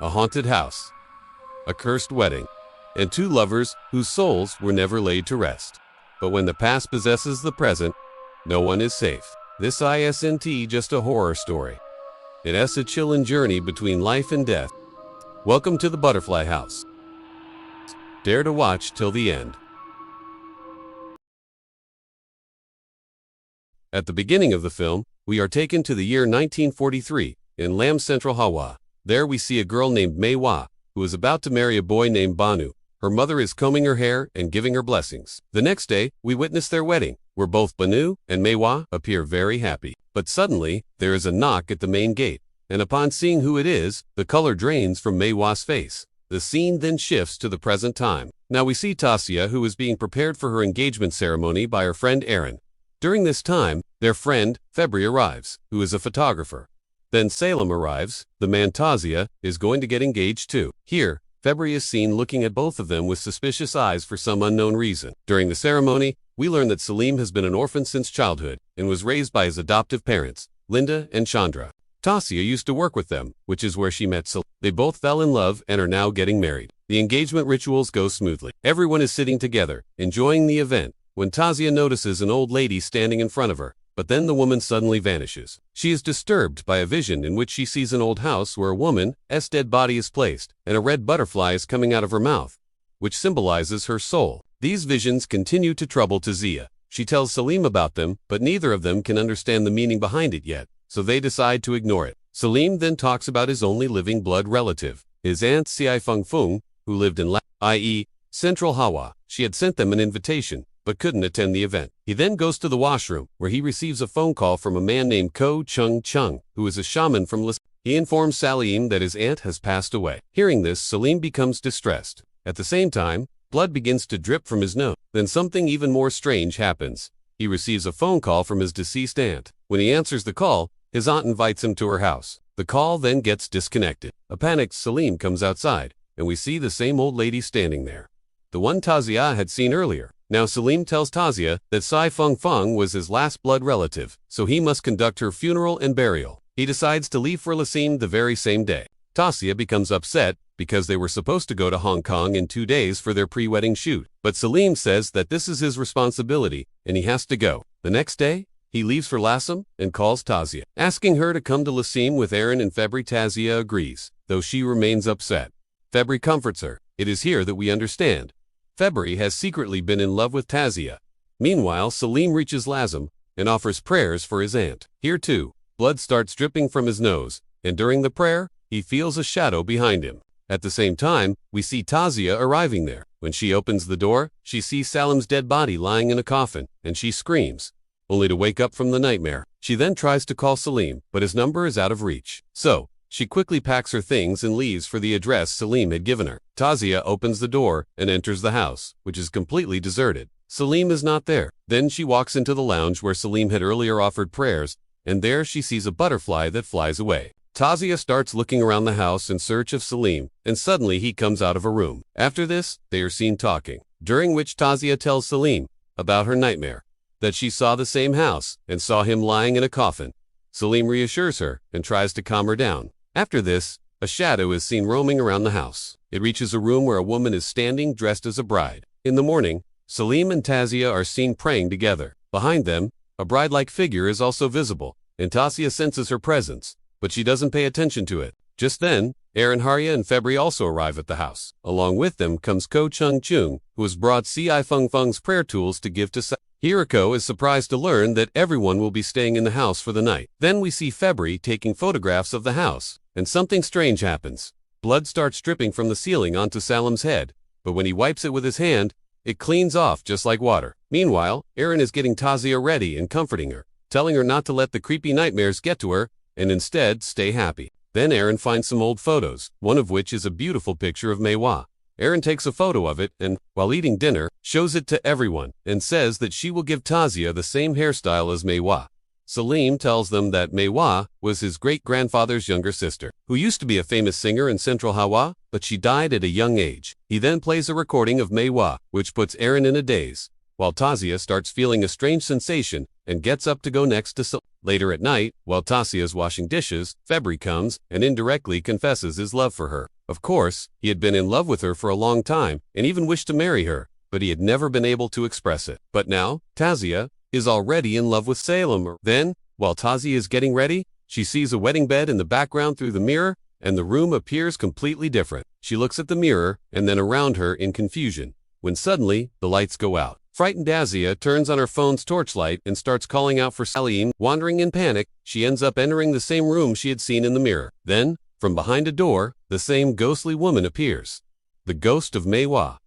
a haunted house, a cursed wedding, and two lovers whose souls were never laid to rest. But when the past possesses the present, no one is safe. This isn't just a horror story. It's a chilling journey between life and death. Welcome to the Butterfly House. Dare to watch till the end. At the beginning of the film, we are taken to the year 1943 in Lam Central Hawa. There we see a girl named Mei Hua, who is about to marry a boy named Banu. Her mother is combing her hair and giving her blessings. The next day, we witness their wedding, where both Banu and Mei Hua appear very happy. But suddenly, there is a knock at the main gate, and upon seeing who it is, the color drains from Mei Hua's face. The scene then shifts to the present time. Now we see Tasia, who is being prepared for her engagement ceremony by her friend Aaron. During this time, their friend, Febri, arrives, who is a photographer. Then Salem arrives. The man Tasia is going to get engaged too. Here, Febri is seen looking at both of them with suspicious eyes for some unknown reason. During the ceremony, we learn that Salim has been an orphan since childhood and was raised by his adoptive parents, Linda and Chandra. Tasia used to work with them, which is where she met Salim. They both fell in love and are now getting married. The engagement rituals go smoothly. Everyone is sitting together, enjoying the event, when Tasia notices an old lady standing in front of her. But then the woman suddenly vanishes. She is disturbed by a vision in which she sees an old house where a woman's dead body is placed, and a red butterfly is coming out of her mouth, which symbolizes her soul. These visions continue to trouble Tasia. She tells Salim about them, but neither of them can understand the meaning behind it yet, so they decide to ignore it. Salim then talks about his only living blood relative, his aunt Xiai Feng Feng, who lived in i.e., Central Hawa. She had sent them an invitation, but couldn't attend the event. He then goes to the washroom, where he receives a phone call from a man named Ko Chung Chung, who is a shaman from Lis. He informs Salim that his aunt has passed away. Hearing this, Salim becomes distressed. At the same time, blood begins to drip from his nose. Then something even more strange happens. He receives a phone call from his deceased aunt. When he answers the call, his aunt invites him to her house. The call then gets disconnected. A panicked Salim comes outside, and we see the same old lady standing there, the one Tasia had seen earlier. Now Salim tells Tasia that Xiai Feng Feng was his last blood relative, so he must conduct her funeral and burial. He decides to leave for Lasem the very same day. Tasia becomes upset because they were supposed to go to Hong Kong in 2 days for their pre-wedding shoot. But Salim says that this is his responsibility and he has to go. The next day, he leaves for Lasem and calls Tasia, asking her to come to Lasem with Aaron and Febri. Tasia agrees, though she remains upset. Febri comforts her. It is here that we understand Febri has secretly been in love with Tasia. Meanwhile, Salim reaches Lasem and offers prayers for his aunt. Here too, blood starts dripping from his nose, and during the prayer, he feels a shadow behind him. At the same time, we see Tasia arriving there. When she opens the door, she sees Salim's dead body lying in a coffin, and she screams, only to wake up from the nightmare. She then tries to call Salim, but his number is out of reach. So, she quickly packs her things and leaves for the address Salim had given her. Tasia opens the door and enters the house, which is completely deserted. Salim is not there. Then she walks into the lounge where Salim had earlier offered prayers, and there she sees a butterfly that flies away. Tasia starts looking around the house in search of Salim, and suddenly he comes out of a room. After this, they are seen talking, during which Tasia tells Salim about her nightmare, that she saw the same house and saw him lying in a coffin. Salim reassures her and tries to calm her down. After this, a shadow is seen roaming around the house. It reaches a room where a woman is standing dressed as a bride. In the morning, Salim and Tasia are seen praying together. Behind them, a bride-like figure is also visible, and Tasia senses her presence, but she doesn't pay attention to it. Just then, Aaron Harya and Febri also arrive at the house. Along with them comes Ko Chung Chung, who has brought Xiai Feng Feng's prayer tools to give to Hiriko is surprised to learn that everyone will be staying in the house for the night. Then we see Febri taking photographs of the house, and something strange happens. Blood starts dripping from the ceiling onto Salim's head, but when he wipes it with his hand, it cleans off just like water. Meanwhile, Aaron is getting Tasia ready and comforting her, telling her not to let the creepy nightmares get to her, and instead stay happy. Then Aaron finds some old photos, one of which is a beautiful picture of Mei Hua. Aaron takes a photo of it and, while eating dinner, shows it to everyone and says that she will give Tasia the same hairstyle as Mei Hua. Salim tells them that Mei Hua was his great-grandfather's younger sister, who used to be a famous singer in Central Hawa, but she died at a young age. He then plays a recording of Mei Hua, which puts Aaron in a daze, while Tasia starts feeling a strange sensation and gets up to go next to Salim. Later at night, while Tasia is washing dishes, Febri comes and indirectly confesses his love for her. Of course, he had been in love with her for a long time and even wished to marry her, but he had never been able to express it. But now, Tasia is already in love with Salem. Then, while Tasia is getting ready, she sees a wedding bed in the background through the mirror, and the room appears completely different. She looks at the mirror and then around her in confusion, when suddenly, the lights go out. Frightened Tasia turns on her phone's torchlight and starts calling out for Salim. Wandering in panic, she ends up entering the same room she had seen in the mirror. Then, from behind a door, the same ghostly woman appears. The ghost of Mei Hua.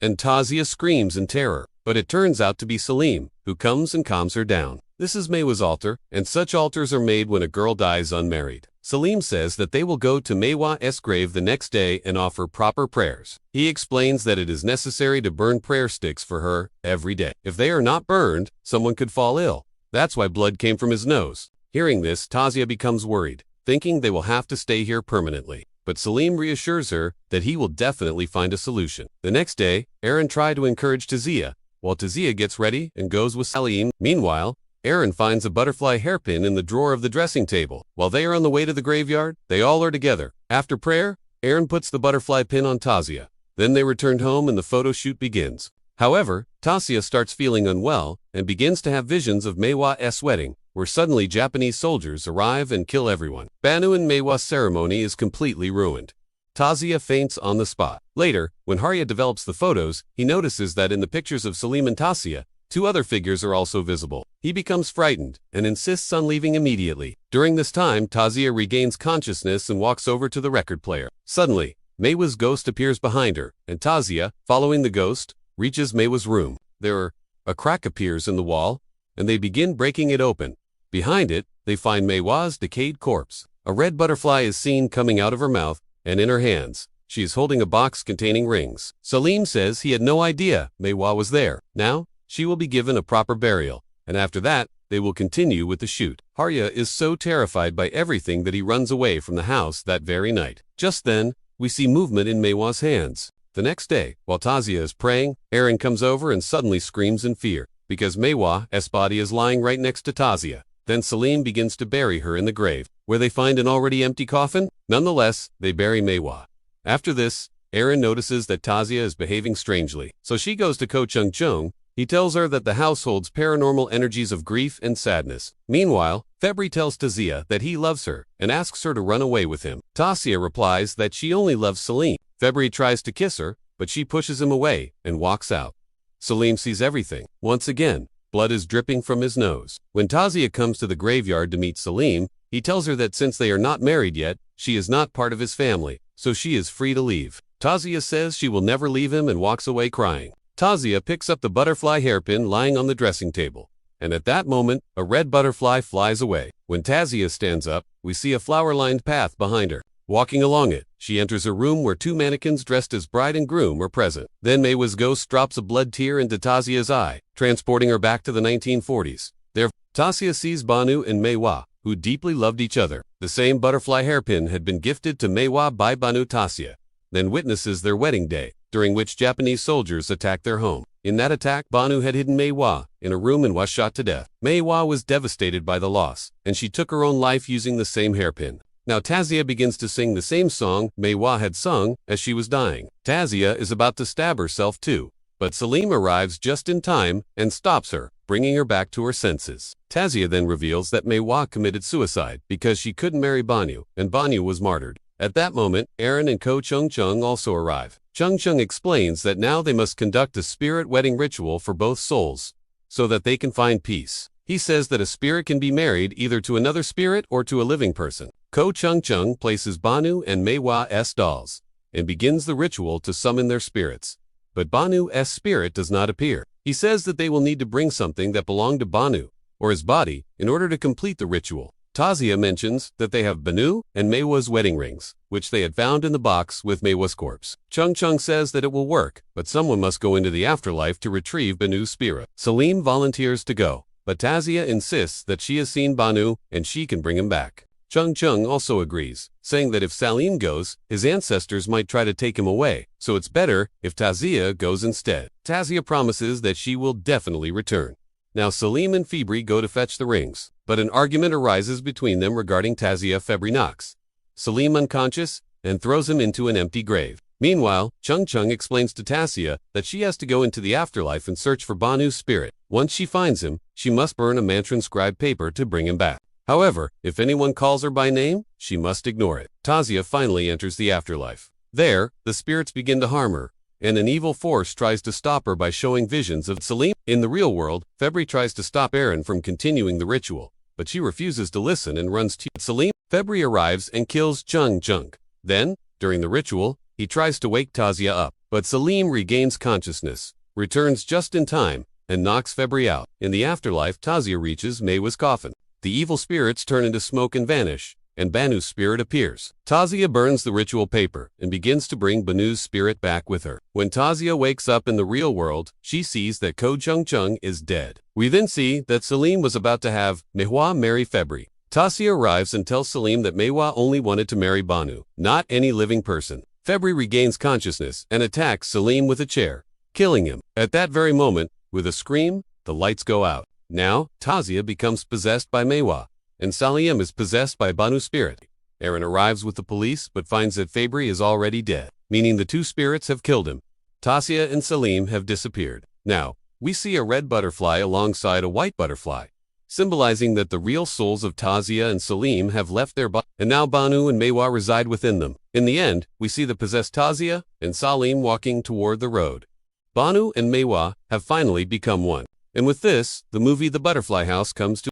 And Tasia screams in terror, but it turns out to be Salim, who comes and calms her down. This is Mei Hua's altar, and such altars are made when a girl dies unmarried. Salim says that they will go to Mei Hua's grave the next day and offer proper prayers. He explains that it is necessary to burn prayer sticks for her every day. If they are not burned, someone could fall ill. That's why blood came from his nose. Hearing this, Tasia becomes worried, thinking they will have to stay here permanently. But Salim reassures her that he will definitely find a solution. The next day, Aaron tries to encourage Tasia, while Tasia gets ready and goes with Salim. Meanwhile, Aaron finds a butterfly hairpin in the drawer of the dressing table. While they are on the way to the graveyard, they all are together. After prayer, Aaron puts the butterfly pin on Tasia. Then they return home and the photo shoot begins. However, Tasia starts feeling unwell and begins to have visions of Mei Hua's wedding, where suddenly Japanese soldiers arrive and kill everyone. Banu and Mei Hua's ceremony is completely ruined. Tasia faints on the spot. Later, when Harya develops the photos, he notices that in the pictures of Salim and Tasia, two other figures are also visible. He becomes frightened and insists on leaving immediately. During this time, Tasia regains consciousness and walks over to the record player. Suddenly, Mei Hua's ghost appears behind her, and Tasia, following the ghost, reaches Mei Hua's room. A crack appears in the wall, and they begin breaking it open. Behind it, they find Mei Hua's decayed corpse. A red butterfly is seen coming out of her mouth and in her hands. She is holding a box containing rings. Salim says he had no idea Mei Hua was there. Now, she will be given a proper burial, and after that, they will continue with the shoot. Harya is so terrified by everything that he runs away from the house that very night. Just then, we see movement in Mei Hua's hands. The next day, while Tasia is praying, Aaron comes over and suddenly screams in fear, because Mei Hua's body is lying right next to Tasia. Then Salim begins to bury her in the grave, where they find an already empty coffin. Nonetheless, they bury Mei Hua. After this, Aaron notices that Tasia is behaving strangely, so she goes to Ko Chung Chung. He tells her that the house holds paranormal energies of grief and sadness. Meanwhile, Febri tells Tasia that he loves her and asks her to run away with him. Tasia replies that she only loves Salim. Febri tries to kiss her, but she pushes him away and walks out. Salim sees everything. Once again, blood is dripping from his nose. When Tasia comes to the graveyard to meet Salim, he tells her that since they are not married yet, she is not part of his family, so she is free to leave. Tasia says she will never leave him and walks away crying. Tasia picks up the butterfly hairpin lying on the dressing table, and at that moment, a red butterfly flies away. When Tasia stands up, we see a flower-lined path behind her. Walking along it, she enters a room where two mannequins dressed as bride and groom are present. Then Mei Hua's ghost drops a blood tear into Tasia's eye, transporting her back to the 1940s. There, Tasia sees Banu and Mei Hua, who deeply loved each other. The same butterfly hairpin had been gifted to Mei Hua by Banu. Tasia then witnesses their wedding day, during which Japanese soldiers attacked their home. In that attack, Banu had hidden Mei Hua in a room and was shot to death. Mei Hua was devastated by the loss, and she took her own life using the same hairpin. Now Tasia begins to sing the same song Mei Hua had sung as she was dying. Tasia is about to stab herself too, but Salim arrives just in time and stops her, bringing her back to her senses. Tasia then reveals that Mei Hua committed suicide because she couldn't marry Banu, and Banu was martyred. At that moment, Aaron and Ko Chung Chung also arrive. Chung Chung explains that now they must conduct a spirit wedding ritual for both souls, so that they can find peace. He says that a spirit can be married either to another spirit or to a living person. Ko Chung Chung places Banu and Mei Hua's dolls, and begins the ritual to summon their spirits. But Banu's spirit does not appear. He says that they will need to bring something that belonged to Banu, or his body, in order to complete the ritual. Tasia mentions that they have Banu and Mei Hua's wedding rings, which they had found in the box with Mei Hua's corpse. Chung Chung says that it will work, but someone must go into the afterlife to retrieve Banu's spirit. Salim volunteers to go, but Tasia insists that she has seen Banu and she can bring him back. Chung Chung also agrees, saying that if Salim goes, his ancestors might try to take him away, so it's better if Tasia goes instead. Tasia promises that she will definitely return. Now Salim and Febri go to fetch the rings, but an argument arises between them regarding Tazia. Febri knocks Salim unconscious and throws him into an empty grave. Meanwhile, Chung Chung explains to Tasia that she has to go into the afterlife and search for Banu's spirit. Once she finds him, she must burn a man-transcribed paper to bring him back. However, if anyone calls her by name, she must ignore it. Tasia finally enters the afterlife. There, the spirits begin to harm her, and an evil force tries to stop her by showing visions of Salim. In the real world, Febri tries to stop Aaron from continuing the ritual, but she refuses to listen and runs to Salim. Febri arrives and kills Chung Chung. Then, during the ritual, he tries to wake Tasia up, but Salim regains consciousness, returns just in time, and knocks Febri out. In the afterlife, Tasia reaches Meiwa's coffin. The evil spirits turn into smoke and vanish, and Banu's spirit appears. Tasia burns the ritual paper and begins to bring Banu's spirit back with her. When Tasia wakes up in the real world, she sees that Ko Chung Chung is dead. We then see that Salim was about to have Meiwa marry Febri. Tasia arrives and tells Salim that Meiwa only wanted to marry Banu, not any living person. Febri regains consciousness and attacks Salim with a chair, killing him. At that very moment, with a scream, the lights go out. Now, Tasia becomes possessed by Meiwa, and Salim is possessed by Banu's spirit. Aaron arrives with the police but finds that Febri is already dead, meaning the two spirits have killed him. Tasia and Salim have disappeared. Now, we see a red butterfly alongside a white butterfly, symbolizing that the real souls of Tasia and Salim have left their body, and now Banu and Meiwa reside within them. In the end, we see the possessed Tasia and Salim walking toward the road. Banu and Meiwa have finally become one. And with this, the movie The Butterfly House comes to.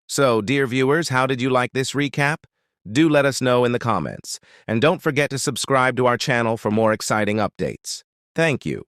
So, dear viewers, how did you like this recap? Do let us know in the comments. And don't forget to subscribe to our channel for more exciting updates. Thank you.